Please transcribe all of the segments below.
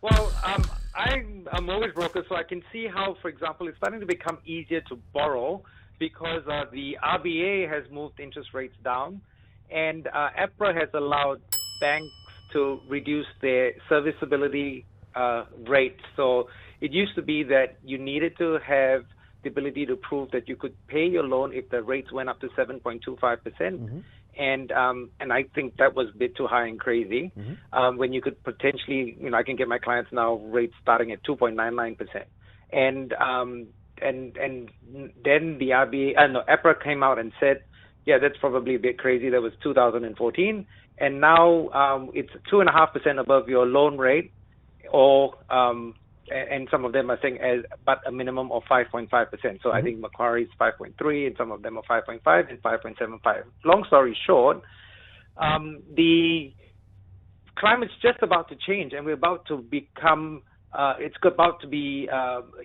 Well, I'm a mortgage broker, so I can see how, for example, it's starting to become easier to borrow because the RBA has moved interest rates down, and APRA has allowed banks to reduce their serviceability rate. So it used to be that you needed to have the ability to prove that you could pay your loan if the rates went up to 7.25%. And I think that was a bit too high and crazy. When you could potentially, I can get my clients now rates starting at 2.99%. And then the APRA came out and said, yeah, that's probably a bit crazy. That was 2014. And now it's 2.5% above your loan rate, or and some of them are saying but a minimum of 5.5%. So I think Macquarie's 5.3, and some of them are 5.5 and 5.75. Long story short, the climate's just about to change, and we're about to become. It's about to be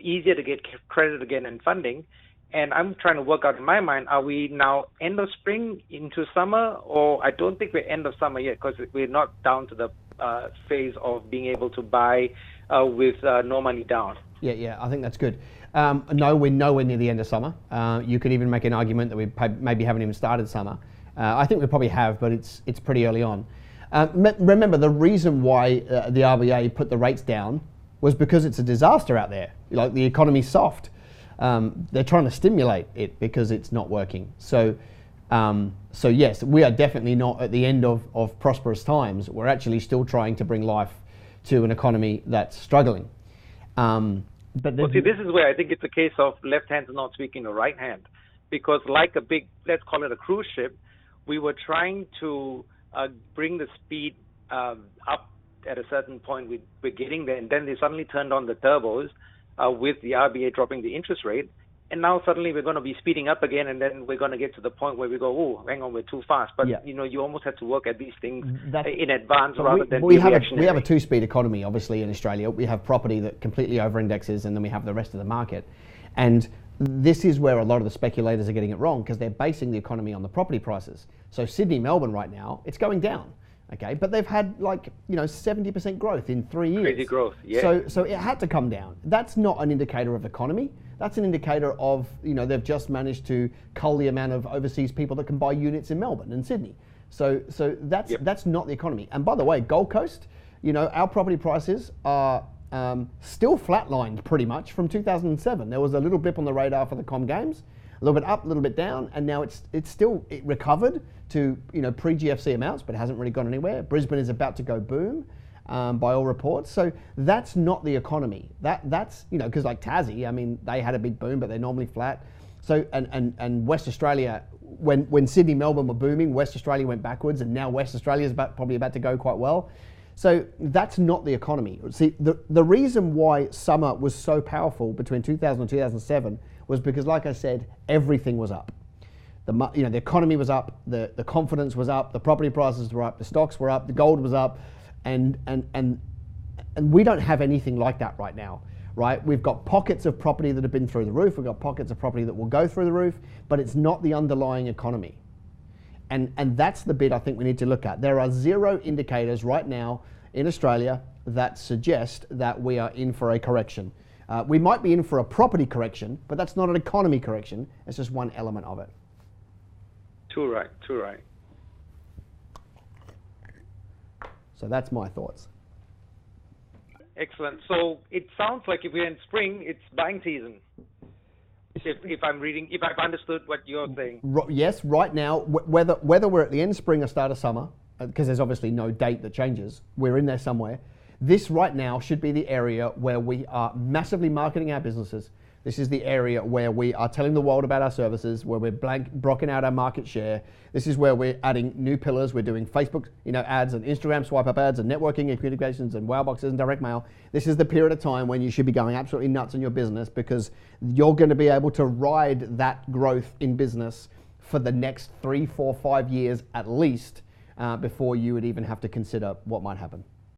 easier to get credit again and funding. And I'm trying to work out in my mind, are we now end of spring into summer? Or I don't think we're end of summer yet, because we're not down to the phase of being able to buy with no money down. Yeah, I think that's good. No, we're nowhere near the end of summer. You could even make an argument that we maybe haven't even started summer. I think we probably have, but it's pretty early on. Remember, the reason why the RBA put the rates down was because it's a disaster out there. Like, the economy's soft. They're trying to stimulate it because it's not working. So yes, we are definitely not at the end of prosperous times. We're actually still trying to bring life to an economy that's struggling. But see, this is where I think it's a case of left hand not speaking the right hand, because like a big, let's call it a cruise ship, we were trying to bring the speed up at a certain point. We're getting there, and then they suddenly turned on the turbos with the RBA dropping the interest rate. And now suddenly we're going to be speeding up again, and then we're going to get to the point where we go, oh, hang on, we're too fast. But, you almost have to work at these things in advance rather than be reactionary. We have a two-speed economy, obviously, in Australia. We have property that completely over-indexes, and then we have the rest of the market. And this is where a lot of the speculators are getting it wrong, because they're basing the economy on the property prices. So Sydney, Melbourne right now, it's going down. Okay, but they've had 70% growth in 3 years. Crazy growth, yeah. So it had to come down. That's not an indicator of economy. That's an indicator of, they've just managed to cull the amount of overseas people that can buy units in Melbourne and Sydney. So that's not the economy. And by the way, Gold Coast, our property prices are still flatlined pretty much from 2007. There was a little blip on the radar for the Com Games, a little bit up, a little bit down, and now it recovered to pre-GFC amounts, but it hasn't really gone anywhere. Brisbane is about to go boom, by all reports. So that's not the economy. That's because like Tassie, I mean, they had a big boom, but they're normally flat. So and West Australia, when Sydney, Melbourne were booming, West Australia went backwards, and now West Australia is probably about to go quite well. So that's not the economy. See, the reason why summer was so powerful between 2000 and 2007 was because, like I said, everything was up. The economy was up, the confidence was up, the property prices were up, the stocks were up, the gold was up, and we don't have anything like that right now, right? We've got pockets of property that have been through the roof, we've got pockets of property that will go through the roof, but it's not the underlying economy. And that's the bit I think we need to look at. There are zero indicators right now in Australia that suggest that we are in for a correction. We might be in for a property correction, but that's not an economy correction. It's just one element of it. Too right. So that's my thoughts. Excellent. So it sounds like if we're in spring, it's buying season. If I've understood what you're saying. Yes, right now, whether we're at the end of spring or start of summer, because there's obviously no date that changes, we're in there somewhere. This right now should be the area where we are massively marketing our businesses. This is the area where we are telling the world about our services, where we're brocking out our market share. This is where we're adding new pillars. We're doing Facebook, ads and Instagram swipe up ads and networking and communications and wow boxes and direct mail. This is the period of time when you should be going absolutely nuts in your business, because you're going to be able to ride that growth in business for the next 3, 4, 5 years at least, before you would even have to consider what might happen.